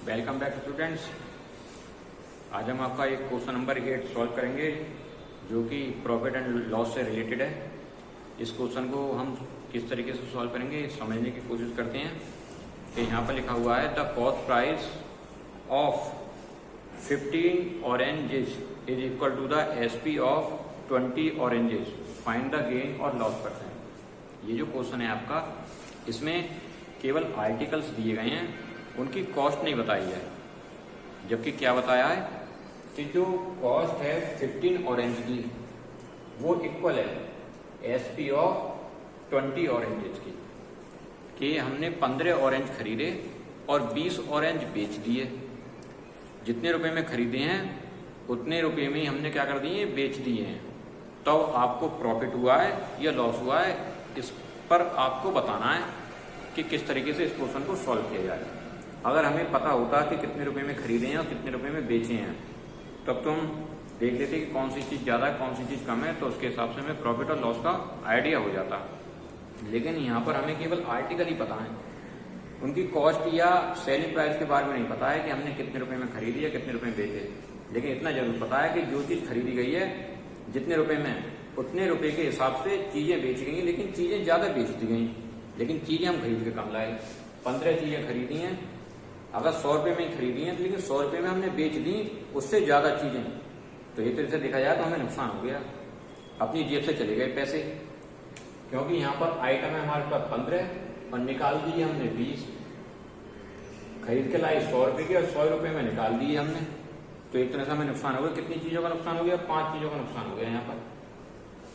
Welcome back students. आज हम आपका एक क्वेश्चन नंबर 8 सॉल्व करेंगे जो कि प्रॉफिट एंड लॉस से रिलेटेड है। इस क्वेश्चन को हम किस तरीके से सॉल्व करेंगे समझने की कोशिश करते हैं। कि यहाँ पर लिखा हुआ है the cost price of 15 oranges is equal to the SP of 20 oranges, find the gain और लॉस परसेंट। ये जो क्वेश्चन है आपका, इसमें केवल आर्टिकल्स दिए गए हैं, उनकी कॉस्ट नहीं बताई है। जबकि क्या बताया है कि जो कॉस्ट है 15 ऑरेंज की वो इक्वल है एसपी ऑफ 20 ऑरेंजेस की। कि हमने 15 ऑरेंज खरीदे और 20 ऑरेंज बेच दिए। जितने रुपए में खरीदे हैं उतने रुपए में ही हमने क्या कर दिए, बेच दिए हैं। तो आपको प्रॉफिट हुआ है या लॉस हुआ है, इस पर आपको बताना है कि किस तरीके से इस क्वेश्चन को सॉल्व किया जाए। अगर हमें पता होता कि कितने रुपए में खरीदे हैं और कितने रुपए में बेचे हैं, तब तो हम देख लेते कि कौन सी चीज ज्यादा है कौन सी चीज कम है, तो उसके हिसाब से हमें प्रॉफिट और लॉस का आइडिया हो जाता। लेकिन यहाँ पर हमें केवल आर्टिकल ही पता है, उनकी कॉस्ट या सेलिंग प्राइस के बारे में नहीं पता है कि हमने कितने रुपए में खरीदी या कितने रुपए में बेचे। लेकिन इतना जरूर पता है कि जो चीज खरीदी गई है जितने रुपए में, उतने रुपए के हिसाब से चीजें बेची गई, लेकिन चीजें ज्यादा बेच दी गई। लेकिन चीजें हम खरीद के कम लाए। 15 चीजें खरीदी हैं, अगर 100 रुपए में ही खरीदी हैं, लेकिन 100 रुपए में हमने बेच दी उससे ज्यादा चीजें, तो एक तरह से देखा जाए तो हमें नुकसान हो गया, अपनी जेब से चले गए पैसे। क्योंकि यहाँ पर आइटम है हमारे पास 15 और निकाल दिए हमने 20। खरीद के लाए 100 रुपए के और 100 रुपए में निकाल दिए हमने, तो एक तरह से हमें नुकसान हो गया। कितनी चीजों का नुकसान हो गया? 5 चीजों का नुकसान हो गया यहाँ पर।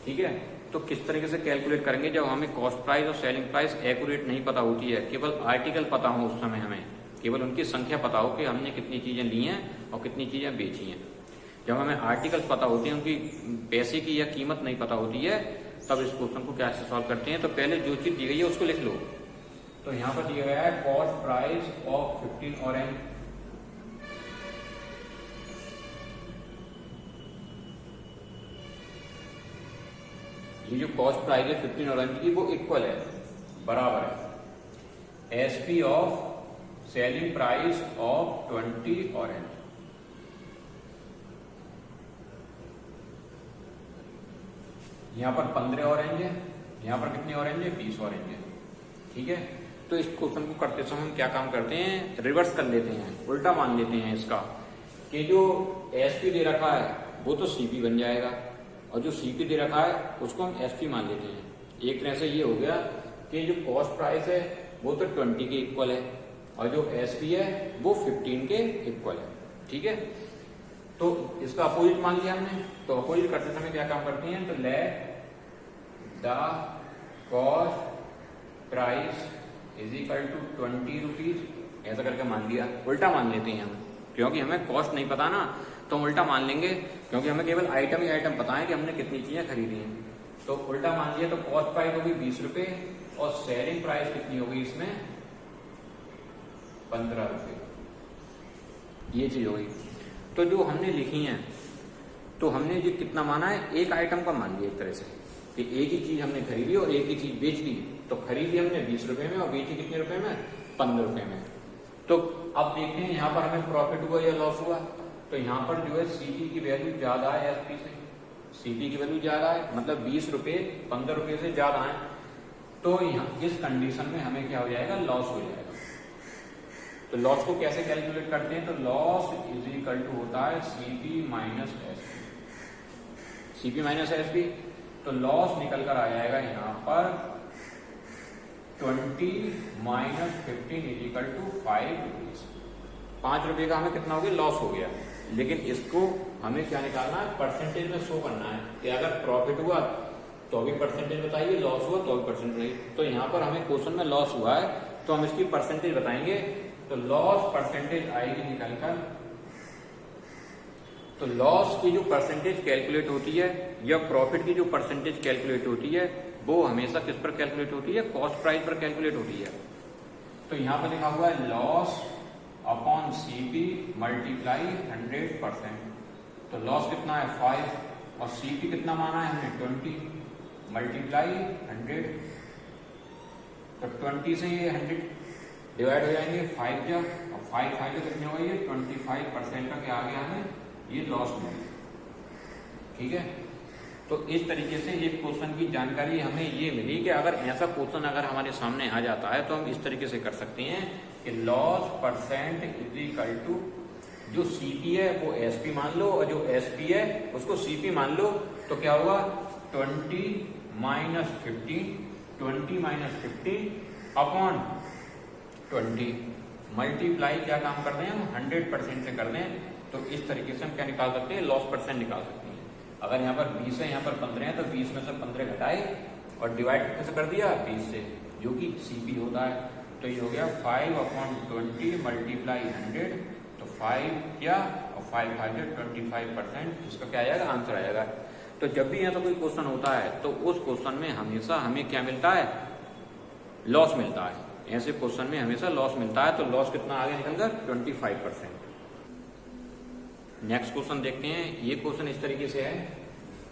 ठीक है, तो किस तरीके से कैलकुलेट करेंगे जब हमें कॉस्ट प्राइस और सेलिंग प्राइस एक्यूरेट नहीं पता होती है, केवल आर्टिकल पता हो उस समय, हमें केवल उनकी संख्या पता हो कि हमने कितनी चीजें ली हैं और कितनी चीजें बेची हैं। जब हमें आर्टिकल्स पता होते हैं, उनकी पैसे की या कीमत नहीं पता होती है, तब इस क्वेश्चन को कैसे सॉल्व करते हैं। तो पहले जो चीज दी गई है उसको लिख लो। तो यहाँ पर दिया गया है कॉस्ट प्राइस ऑफ 15 ऑरेंज। ये जो कॉस्ट प्राइस है 15 ऑरेंज की वो इक्वल है, बराबर है SP of selling price of 20 orange. यहां पर 15 ऑरेंज है, यहां पर कितने ऑरेंज है? 20 ऑरेंज है। ठीक है, तो इस क्वेश्चन को करते समय हम क्या काम करते हैं, रिवर्स कर लेते हैं, उल्टा मान लेते हैं इसका। कि जो एसपी दे रखा है वो तो सीपी बन जाएगा, और जो सीपी दे रखा है उसको हम एसपी मान लेते हैं। एक तरह से ये हो गया कि जो कॉस्ट प्राइस है वो तो 20 के इक्वल है और जो एसपी है वो 15 के इक्वल है। ठीक है, तो इसका अपोजिट मान लिया हमने। तो अपोजिट करते समय क्या काम करते हैं, तो let the cost price is equal to 20 rupees, ऐसा करके मान लिया। उल्टा मान लेते हैं हम, क्योंकि हमें कॉस्ट नहीं पता ना, तो हम उल्टा मान लेंगे। क्योंकि हमें केवल आइटम ही आइटम पता है कि हमने कितनी चीजें खरीदी हैं, तो उल्टा मान लिया। तो कॉस्ट प्राइस होगी 20 रुपए और सेलिंग प्राइस कितनी होगी इसमें? 15 रुपए। ये चीज होगी। तो जो हमने लिखी है, तो हमने जो कितना माना है, एक आइटम का मान लिया एक तरह से, कि एक ही चीज हमने खरीदी और एक ही चीज बेच दी। तो खरीदी हमने 20 रुपए में और बेची कितने रुपए में? 15 रुपए में। तो अब देखते हैं यहाँ पर हमें प्रॉफिट हुआ या लॉस हुआ। तो यहाँ पर जो है सीपी की वैल्यू ज्यादा है एसपी से। सीपी की वैल्यू ज्यादा है, मतलब 20 रुपए 15 रुपए से ज्यादा है। तो यहाँ इस कंडीशन में हमें क्या हो जाएगा, लॉस हो जाएगा। तो लॉस को कैसे कैलकुलेट करते हैं, तो लॉस इज इक्वल टू होता है CP minus SP. CP minus SP, तो लॉस निकल कर आ जाएगा यहाँ पर 20 minus 15 is equal to 5 rupees. 5 रुपए का हमें कितना हो गया, लॉस हो गया। लेकिन इसको हमें क्या निकालना है, परसेंटेज में शो करना है कि अगर प्रॉफिट हुआ तो भी परसेंटेज बताइए, लॉस हुआ तो भी परसेंटेज बताइए। तो यहाँ पर हमें क्वेश्चन में लॉस हुआ है तो हम इसकी परसेंटेज बताएंगे। तो लॉस परसेंटेज आएगी निकलकर। तो लॉस की जो परसेंटेज कैलकुलेट होती है या प्रॉफिट की जो परसेंटेज कैलकुलेट होती है, वो हमेशा किस पर कैलकुलेट होती है, कॉस्ट प्राइस पर कैलकुलेट होती है। तो यहाँ पर लिखा हुआ है लॉस अपॉन सीपी मल्टीप्लाई 100%। तो लॉस कितना है 5 और सीपी कितना माना है हमने 20 मल्टीप्लाई 100। तो 20 से ये 100 डिवाइड हो जाएंगे 5 जब, और 5 5 जो कितने होगा, ये 25% का क्या आ गया हमें, ये लॉस में। ठीक है, तो इस तरीके से एक क्वेश्चन की जानकारी हमें ये मिली कि अगर ऐसा क्वेश्चन अगर हमारे सामने आ जाता है तो हम इस तरीके से कर सकते हैं कि loss percent is equal to, जो सीपी है वो एसपी मान लो और जो एसपी है उसको सीपी मान लो, तो क्या होगा 20 माइनस 50 अपॉन 20 मल्टीप्लाई क्या काम कर रहे हैं हम 100% से कर रहे हैं। तो इस तरीके से हम क्या निकाल सकते हैं, लॉस परसेंट निकाल सकते हैं। अगर यहाँ पर 20 है, यहाँ पर 15 है, तो 20 में से 15 घटाए और डिवाइड कैसे कर दिया 20 से, जो कि सीपी होता है। तो ये हो गया 5/20 मल्टीप्लाई 100, तो 5 क्या और 5 5 25%, इसका क्या आएगा, आंसर आएगा। तो जब भी यहाँ तो कोई क्वेश्चन होता है तो उस क्वेश्चन में हमेशा हमें क्या मिलता है, लॉस मिलता है। ऐसे क्वेश्चन में हमेशा लॉस मिलता है, तो लॉस कितना आगे निकल गया 25%। नेक्स्ट क्वेश्चन देखते हैं। ये क्वेश्चन इस तरीके से है,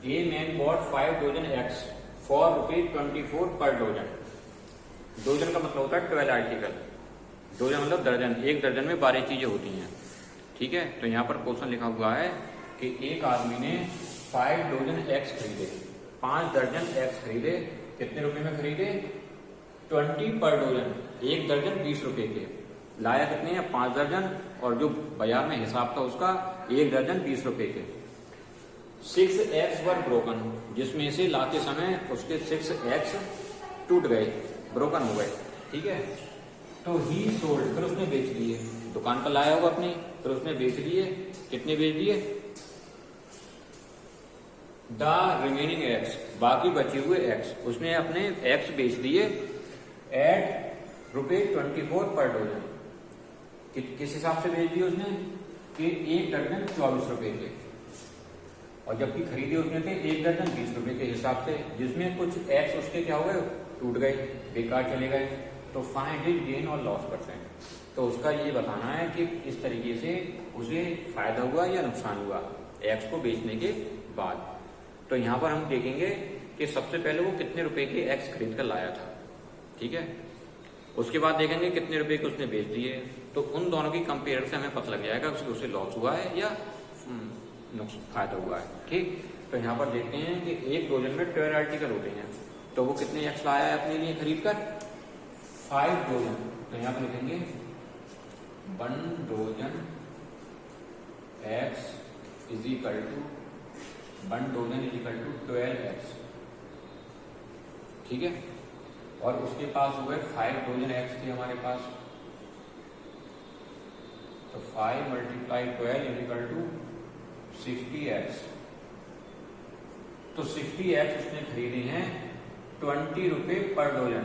a man bot 5 dozen eggs for ₹24 पर डोजन। डोजन का मतलब होता है 12 आर्टिकल, डोजन मतलब दर्जन, एक दर्जन में 12 चीजें होती हैं। ठीक है, तो यहाँ पर क्वेश्चन लिखा हुआ है कि एक आदमी ने 5 डोजन एग्स खरीदे, 5 दर्जन एग्स खरीदे, कितने रुपए में खरीदे 20 पर डोजन, एक दर्जन 20 रुपए के, लाया कितने हैं 5 दर्जन, और जो बाजार में हिसाब था उसका एक दर्जन 20 रुपए के। 6 एग्स वर ब्रोकन, जिसमें से लाते समय उसके 6 एग्स टूट गए, ब्रोकन हो गए। ठीक है, तो ही सोल्ड, फिर उसने बेच दिए, दुकान पर लाया होगा अपनी, फिर उसने बेच दिए, कितने बेच दिए, द रिमेनिंग एग्स, बाकी बचे हुए एग्स, उसने अपने एग्स बेच दिए एट ₹24 पर डोजन। किस हिसाब से बेच दिए उसने कि एक दर्जन 24 रुपए के, और जबकि खरीदे उसने थे एक दर्जन 20 रुपए के हिसाब से, जिसमें कुछ एग्स उसके क्या हो गए, टूट गए, बेकार चले गए। तो फाइंड इट गेन और लॉस परसेंट, तो उसका ये बताना है कि इस तरीके से उसे फायदा हुआ या नुकसान हुआ एग्स को बेचने के बाद। तो यहाँ पर हम देखेंगे कि सबसे पहले वो कितने रुपए के एग्स खरीद कर लाया था। ठीक है, उसके बाद देखेंगे कितने रुपए के उसने बेच दिए, तो उन दोनों की कंपेयर से हमें पता लग जाएगा उसे लॉस हुआ है या फायदा हुआ है। ठीक, तो यहाँ पर देखते हैं कि एक डोजन में 12 आर्टिकल होते हैं, तो वो कितने एग्स लाया है अपने लिए खरीद कर 5 डोजन। तो यहाँ पर लिखेंगे 1 dozen eggs is equal to 1 dozen is equal to 12 eggs. ठीक है, और उसके पास हुए 5 डोजन एग्स थे हमारे पास, तो 5 multiply 12 is equal to 60 eggs. तो 60 एग्स उसने खरीदे हैं 20 रुपए पर डोजन,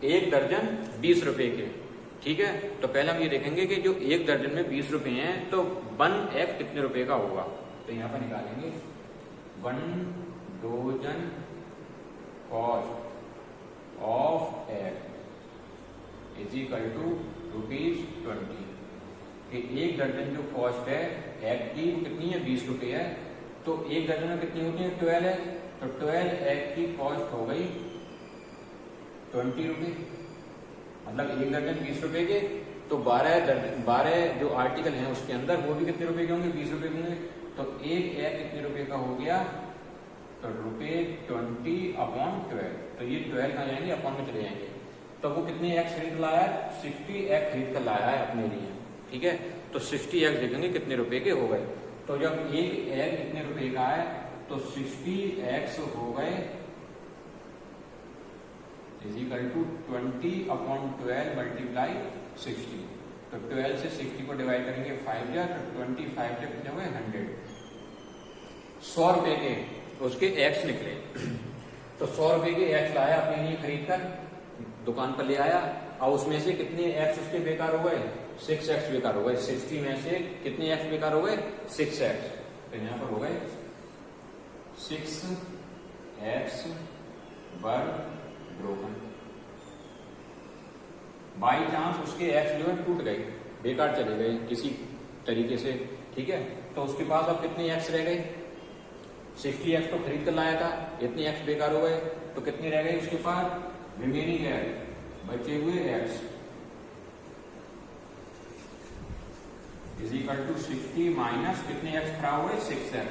एक दर्जन 20 रुपए के। ठीक है, तो पहले हम ये देखेंगे कि जो एक दर्जन में 20 रुपए हैं तो 1 एग कितने रुपए का होगा। तो यहाँ पर निकालेंगे 1 dozen cost of egg is equal to ₹20, कि एक दर्जन जो कॉस्ट है एग की वो कितनी है 20 रुपए है, तो एक दर्जन में कितनी होती है 12 है, तो 12 एग की कॉस्ट हो गई 20 रुपए, मतलब एक दर्जन 20 रुपए के, तो 12 जो आर्टिकल हैं उसके अंदर वो भी कितने रुपए के होंगे 20 रुपए के होंगे, तो एक एग कितने रुपए का हो गया, तो ₹20 अपॉन 12, तो ये 12 कहाँ जाएंगे अपॉन में चले जाएंगे। तो वो कितने एग खरीद लाया है 60 एग खरीद कर लाया है अपने लिए। ठीक है, तो 60 एग देखेंगे कितने रुपए के हो गए, तो जब एक एग कितने रुपए का है तो 60 एग्स हो गए is equal to 20 upon 12 multiply 60, तो 12 से 60 को डिवाइड करेंगे 5 या, तो 25 के कितने हो गए 100। 100 रुपए के उसके एग्स निकले, तो 100 रुपए के एग्स लाया अपने लिए खरीद कर, दुकान पर ले आया, और उसमें से कितने एग्स उसके बेकार हो गए 6 एग्स बेकार हो गए। 60 में से कितने एग्स बेकार हो गए 6 एग्स, तो यहाँ पर हो गए 6 eggs were broken. By chance उसके एग्स जो है टूट गए, बेकार चले गए किसी तरीके से। ठीक है, तो उसके पास अब कितने एग्स रह गए 60 एग्स तो खरीद कर लाया था, इतने एग्स बेकार हो गए, तो कितने रह गए उसके पास रिमेनिंग एग्स, बचे हुए eggs, is equal to 60 minus कितने एक्स खराब हुए 6x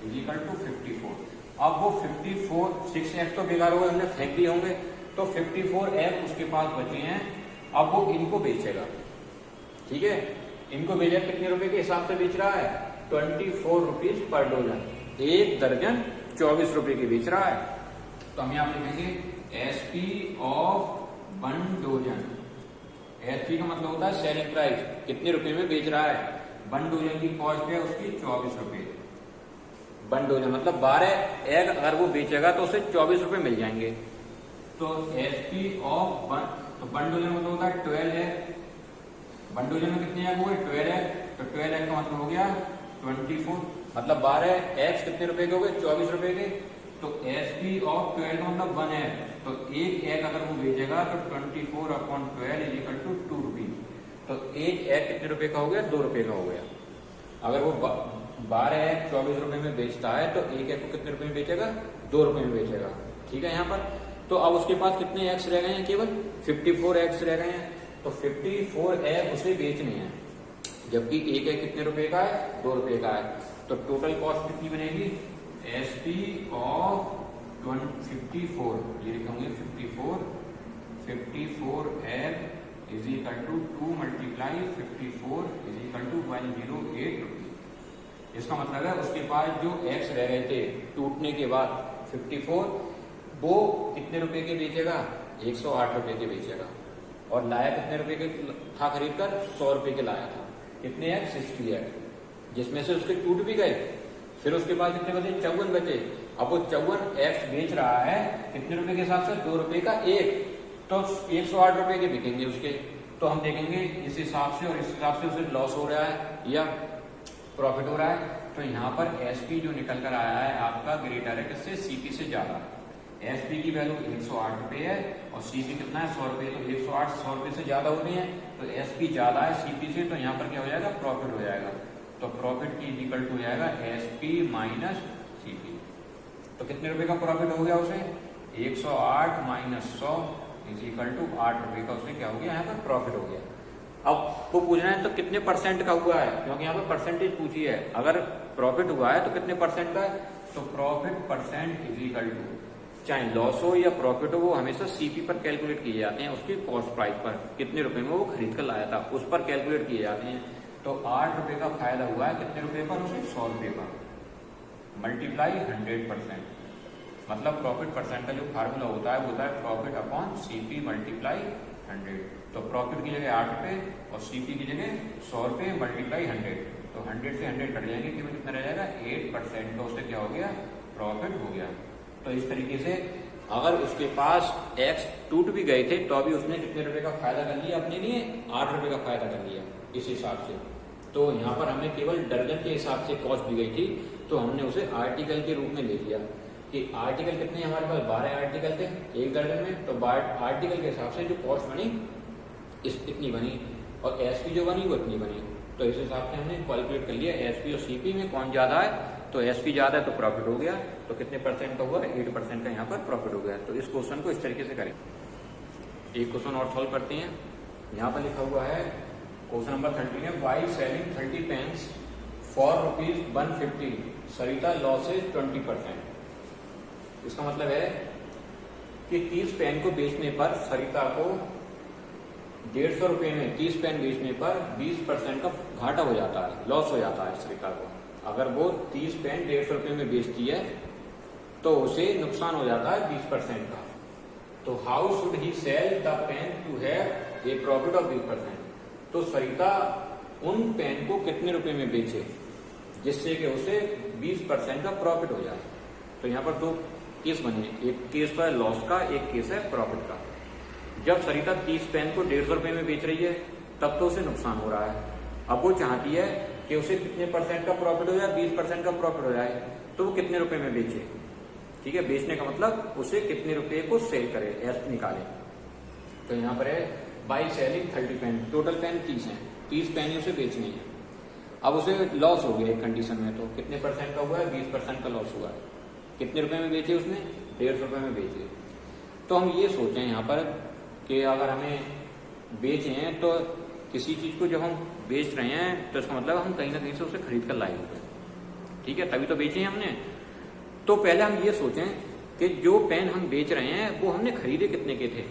इज इक्वल टू 54। अब वो 54 6x तो बेकार हुए, हमने फेंक दिए होंगे, तो 54x उसके पास बचे हैं। अब वो इनको बेचेगा, ठीक है, इनको बेचा कितने रुपए के हिसाब से बेच रहा है 24 रुपीज पर डोजन, एक दर्जन 24 रुपए की बेच रहा है। तो हम यहाँ लिखेंगे एसपी ऑफ 1 डोजन। एसपी का मतलब होता है सेलिंग प्राइस, कितने रुपए में बेच रहा है। 1 डोजन की कॉस्ट है उसकी 24 रुपए। 1 डोजन मतलब 12 एग अगर वो बेचेगा तो उसे 24 रुपए मिल जाएंगे। तो एसपी ऑफ 1, तो 1 डोजन मतलब होता है 12 एग। 1 डोजन में कितने एग हुए 12 एग, तो 12 एग का मतलब हो गया 24, मतलब 12 एग्स कितने रुपए के हो गए 24 रुपए के। तो एसपी ऑफ 12 का मतलब 1 एग, तो एक एग अगर वो बेचेगा तो 24/12 इज इक्वल टू 2 रुपीज। तो एक एग कितने रुपए का हो गया 2 रुपए का हो गया। अगर वो 12 एग 24 रुपए में बेचता है तो एक एग को कितने रुपए में बेचेगा 2 रुपए में बेचेगा, ठीक है यहाँ पर। तो अब उसके पास कितने एग्स रह गए हैं, केवल 54 एग्स रह गए हैं। तो 54 एग उसे बेचने हैं, जबकि एक एग कितने रुपए का है 2 रुपए का है। तो टोटल कॉस्ट कितनी बनेगी एसपी ऑफ 54, ये लिखेंगे 54 egg is equal to 2 multiply 54 is equal to 108 rupees. इसका मतलब है उसके पास जो एग्स रह गए थे टूटने के बाद 54, वो कितने रुपए के बेचेगा 108 रुपए के बेचेगा। और लाया कितने रुपए के था खरीद कर 100 रुपए के लाया था। कितने एग 60 एग, जिसमें से उसके टूट भी गए। फिर उसके बाद कितने बचे 54 बचे। अब वो 54 एग्स बेच रहा है कितने रुपए के हिसाब से 2 रुपए का एक, तो 108 रुपए के बिकेंगे उसके। तो हम देखेंगे इस हिसाब से और इस हिसाब से उसे लॉस हो रहा है या प्रॉफिट हो रहा है। तो यहाँ पर एसपी जो निकल कर आया है आपका ग्रेटर है किससे सीपी से ज्यादा। एसपी की वैल्यू 108 रुपए है और सीपी कितना है 100 रुपए, तो 108 100 रुपए से ज्यादा होते हैं, तो एसपी ज्यादा है सीपी से, तो यहाँ पर क्या हो जाएगा प्रॉफिट हो जाएगा। तो प्रॉफिट की इक्वल टू हो जाएगा एसपी माइनस सीपी। तो कितने रुपए का प्रॉफिट हो गया उसे 108 माइनस 100 इज इक्वल टू 8 रुपए का उसे क्या हो गया यहाँ पर प्रॉफिट हो गया। अब वो पूछना है तो कितने परसेंट का हुआ है, क्योंकि यहाँ पर परसेंटेज पूछी है। अगर प्रॉफिट हुआ है तो कितने परसेंट का है, तो profit percent is equal to, चाहे लॉस हो या प्रॉफिट हो, वो हमेशा सीपी पर कैलकुलेट किए जाते हैं, उसकी कॉस्ट प्राइस पर कितने रुपए में वो खरीद कर लाया था उस पर कैलकुलेट किए जाते हैं। तो 8 रुपए का फायदा हुआ है कितने रुपए पर उसे 100 रुपए पर, मल्टीप्लाई 100%, मतलब प्रॉफिट परसेंट का जो फार्मूला होता है वो होता है प्रॉफिट अपॉन सीपी मल्टीप्लाई 100। तो प्रॉफिट की जगह 8 रुपए और सीपी की जगह 100 रुपए मल्टीप्लाई 100, तो 100 से 100 कट जाएंगे, केवल कितना रह जाएगा 8%, तो उससे क्या हो गया प्रॉफिट हो गया। तो इस तरीके से अगर उसके पास एक्स टूट भी गए थे तो अभी उसने कितने रुपए का फायदा कर लिया अपने लिए 8 रुपए का फायदा कर लिया इस हिसाब से। तो यहाँ पर हमें केवल दर्जन के हिसाब से कॉस्ट दी गई थी, तो हमने उसे आर्टिकल के रूप में ले लिया कि आर्टिकल कितने हमारे पास 12 आर्टिकल थे एक दर्जन में, तो आर्टिकल के हिसाब से जो कॉस्ट बनी इतनी बनी और एसपी जो बनी वो इतनी बनी। तो इस हिसाब से हमने कैलकुलेट कर लिया एसपी और सीपी में कौन ज्यादा है, तो एसपी ज्यादा है तो प्रॉफिट हो गया। तो कितने परसेंट का हुआ 8% का यहाँ पर प्रॉफिट हो गया। तो इस क्वेश्चन को इस तरीके से करें। एक क्वेश्चन और सॉल्व करते हैं। यहाँ पर लिखा हुआ है क्वेश्चन नंबर 13 है, by selling 30 pens for ₹150 Sarita losses 20%। इसका मतलब है कि 30 पेन को बेचने पर सरिता को 150 रुपए में 30 पेन बेचने पर 20% का घाटा हो जाता है, लॉस हो जाता है सरिता को। अगर वो 30 पेन 150 रुपए में बेचती है तो उसे नुकसान हो जाता है 20% का। तो how should he sell the pen to have a profit of 20%। तो सरिता उन पेन को कितने रुपए में बेचे जिससे कि उसे 20% का प्रॉफिट हो जाए। तो यहाँ पर 2 केस बने, एक केस तो है लॉस का, एक केस है प्रॉफिट का। जब सरिता 30 पेन को 150 रुपए में बेच रही है तब तो उसे नुकसान हो रहा है। अब वो चाहती है कि उसे कितने परसेंट का प्रॉफिट हो जाए 20% का प्रॉफिट हो जाए, तो वो कितने रुपए में बेचे। ठीक है, बेचने का मतलब उसे कितने रुपए को सेल करे, एस निकाले। तो यहाँ पर है by selling 30 pen, total pen 30 है, 30 पेन उसे बेचनी है। अब उसे लॉस हो गया एक कंडीशन में, तो कितने परसेंट का हुआ है 20% का लॉस हुआ है। कितने रुपए में बेचे उसने 150 रुपए में बेचे। तो हम ये सोचें यहाँ पर कि अगर हमें बेचे हैं तो किसी चीज को जब हम बेच रहे हैं तो इसका मतलब हम कहीं ना कहीं से उसे खरीद कर लाए होंगे, ठीक है, तभी तो बेचे हैं हमने। तो पहले हम ये सोचें कि जो पेन हम बेच रहे हैं वो हमने खरीदे कितने के थे,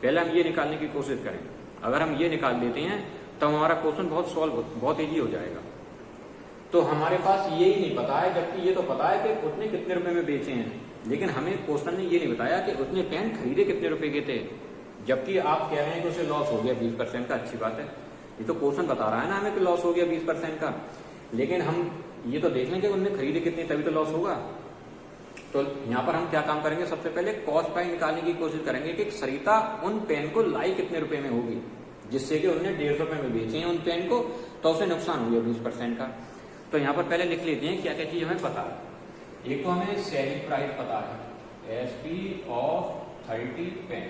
पहले हम ये निकालने की कोशिश करें। अगर हम ये निकाल देते हैं तो हमारा क्वेश्चन बहुत ईजी हो जाएगा। तो हमारे पास ये ही नहीं पता है, जबकि ये तो पता है कि उसने कितने रुपए में बेचे हैं, लेकिन हमें क्वेश्चन ने ये नहीं बताया कि उसने पेन खरीदे कितने रुपए के थे। जबकि आप कह रहे हैं कि उसे लॉस हो गया 20% का, अच्छी बात है, ये तो क्वेश्चन बता रहा है ना हमें कि लॉस हो गया 20% का, लेकिन हम ये तो देख लें कि उन्होंने खरीदे कितने, तभी तो लॉस होगा। तो यहाँ पर हम क्या काम करेंगे, सबसे पहले कॉस्ट प्राइस निकालने की कोशिश करेंगे कि सरिता उन पेन को लाई कितने रुपए में होगी, जिससे कि उन्होंने 150 रुपए में बेचे हैं उन पेन को, तो उसे नुकसान हो गया 20% का। तो यहाँ पर पहले लिख लेते हैं क्या क्या चीज हमें पता है। एक तो हमें सेलिंग प्राइस पता है, एसपी ऑफ 30 पेन,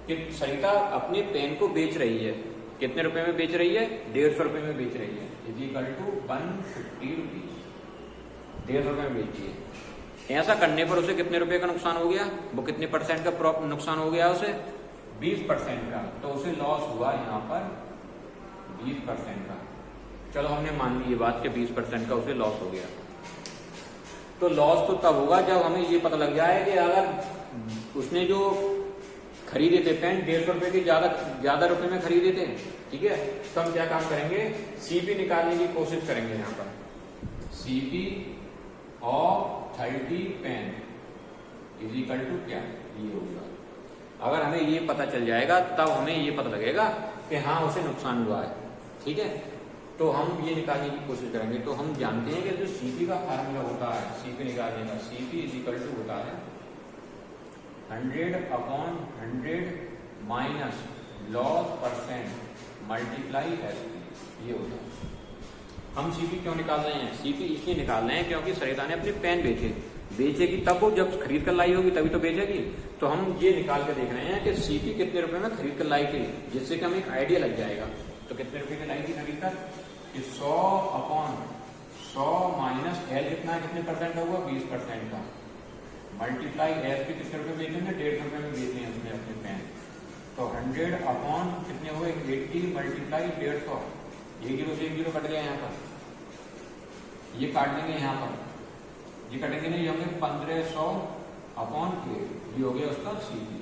कि सरिता अपने पेन को बेच रही है, कितने रुपए में बेच रही है, 150 रुपए में बेच रही है, इज इक्वल टू 150 रुपीज, 150 रुपए में बेची है। ऐसा करने पर उसे कितने रुपए का नुकसान हो गया, वो कितने परसेंट का नुकसान हो गया उसे, 20% का, तो उसे लॉस हुआ यहाँ पर 20% का। चलो हमने मान ली ये बात कि 20% का उसे लॉस हो गया। तो लॉस तो तब होगा जब हमें ये पता लग जाए कि अगर उसने जो खरीदे थे पेन 150 रुपए के ज्यादा रुपए में खरीदे थे, ठीक है, तो हम क्या काम करेंगे, सीपी निकालने की कोशिश करेंगे। यहाँ पर CP of 30 pen is equal to क्या, ये होगा। अगर हमें ये पता चल जाएगा तब हमें ये पता लगेगा कि हाँ उसे नुकसान हुआ है, ठीक है, तो हम ये निकालने की कोशिश करेंगे। तो हम जानते हैं कि जो सीपी का फार्मूला होता है सीपी निकालने का, सीपी इज इक्वल टू होता है 100/100 minus loss percent multiply SP, ये होता है। हम सीपी क्यों निकाल रहे हैं, सीपी इसलिए निकाल रहे हैं क्योंकि सरिता ने अपने पेन बेचेगी तब वो जब खरीद कर लाई होगी तभी तो बेचेगी। तो हम ये निकाल के देख रहे हैं कि सीपी कितने रुपए में खरीद कर लाई थी, जिससे कि हमें एक आइडिया लग जाएगा। तो कितने रुपए की लाई थी खरीद कर, 100/100 माइनस एल कितना है, कितने परसेंट होगा, 20% का, मल्टीप्लाई एस भी कितने रुपए बेचेंगे, 150 रुपए में बेचे हैं उसने अपने पेन। तो 100 अपॉन कितने हो गए, 80 मल्टीप्लाई 150, 1 जीरो से 1 जीरो कट गया यहाँ पर, ये काट देंगे यहाँ पर, ये कटेंगे नहीं, ये होंगे 1500/8, ये हो गया उसका सीपी।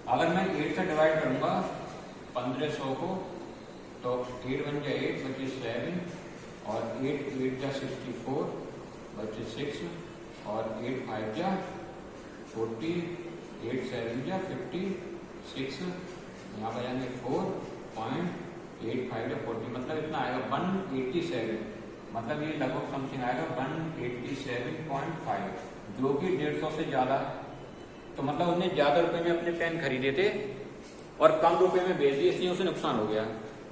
अगर मैं 8 से डिवाइड करूंगा 1500 को, तो 8 बन जाए 8 बचे 7, और 8 8 जा 64 बचे 6, और 8 5 जा 40, 8 7 जा 56, यहाँ बजाएंगे 4.85 जा 40, मतलब इतना आएगा 187, मतलब ये लगभग समथिंग आएगा 187.5, जो कि 150 से ज्यादा है। तो मतलब उसने ज्यादा रुपए में अपने पेन खरीदे थे और कम रुपए में बेच दिए, इसलिए उसे नुकसान हो गया।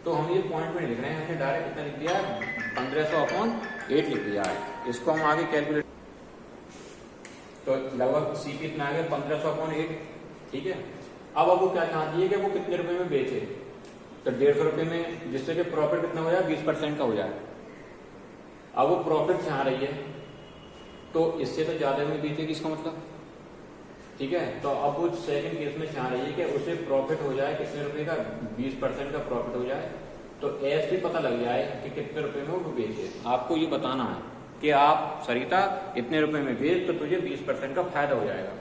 तो हम ये पॉइंट में लिख रहे हैं, हमने डायरेक्ट कितना लिख दिया, 1500/8 लिख दिया है। इसको हम आगे कैलकुलेट, तो लगभग सी कितना आ गया, 1500/8, ठीक है। अब वो क्या चाहती है कि वो कितने रुपए में बेचे, तो 150 रुपए में, जिससे कि प्रॉफिट कितना हो जाए, 20% का हो जाए। अब वो प्रॉफिट चाह रही है, तो इससे तो ज्यादा में बेचेगी इसका मतलब, ठीक है। तो अब वो सेकंड केस में चाह रही है कि उसे प्रॉफिट हो जाए कितने रुपए का, 20% का प्रॉफिट हो जाए। तो एस भी पता लग जाए कि कितने रुपए में वो बेचे। आपको ये बताना है कि आप सरिता इतने रुपए में बेच तो तुझे 20% का फायदा हो जाएगा।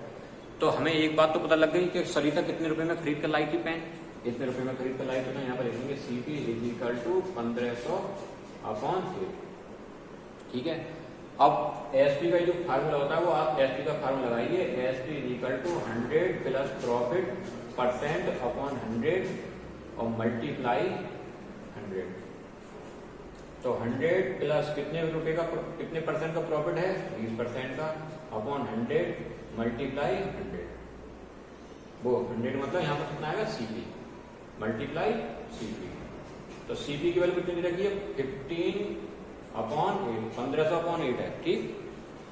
तो हमें एक बात तो पता लग गई कि सरिता कितने रुपए में खरीद कर लाई थी पेन, इतने रुपए में खरीद कर लाई थी। तो यहाँ पर लिखेंगे सीपी इज इक्वल टू 1500/8, ठीक है। अब एसपी का जो फार्मूला होता है वो आप एसपी का फार्मूला लगाइए, SP is equal to 100 plus profit %/100 और मल्टीप्लाई 100। तो 100 प्लस कितने रुपए का, कितने परसेंट का प्रॉफिट है, 20% का, अपॉन 100 मल्टीप्लाई 100, वो 100 मतलब यहाँ पर कितना आएगा, सीपी मल्टीप्लाई सीपी। तो सीपी की वैल्यू कितनी रखी है, 15/8, 1500/8 है, ठीक।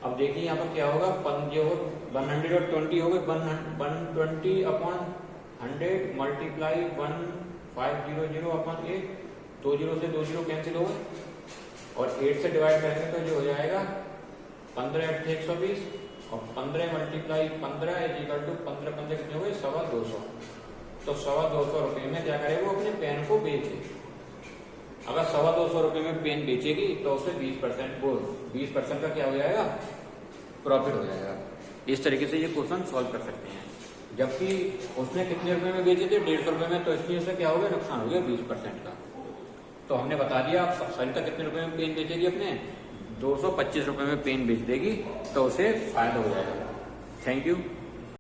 अब देखिए यहाँ पर क्या होगा, 120 हो गए, 120/100 मल्टीप्लाई 1500/8, 2 जीरो से 2 जीरो कैंसिल हो गए, और 8 से डिवाइड करेंगे तो जो हो जाएगा 15 8 120, और 15 मल्टीप्लाई 15 इज इक्वल टू 15 15 कितने हो गए, 225, तो 225 रुपये में क्या करे, वो अपने पेन को बेचे। अगर 225 रुपये में पेन बेचेगी तो उसे 20% का क्या हो जाएगा, प्रॉफिट हो जाएगा। इस तरीके से ये क्वेश्चन सॉल्व कर सकते हैं। जबकि उसने कितने रुपए में बेचे थे, 150 रुपये में, तो इसलिए उसे क्या हो गया, नुकसान हो गया 20% का। तो हमने बता दिया आप सरिता कितने रुपए में पेन बेचेगी, अपने 225 रुपये में पेन बेच देगी तो उसे फायदा हो जाएगा। Thank you.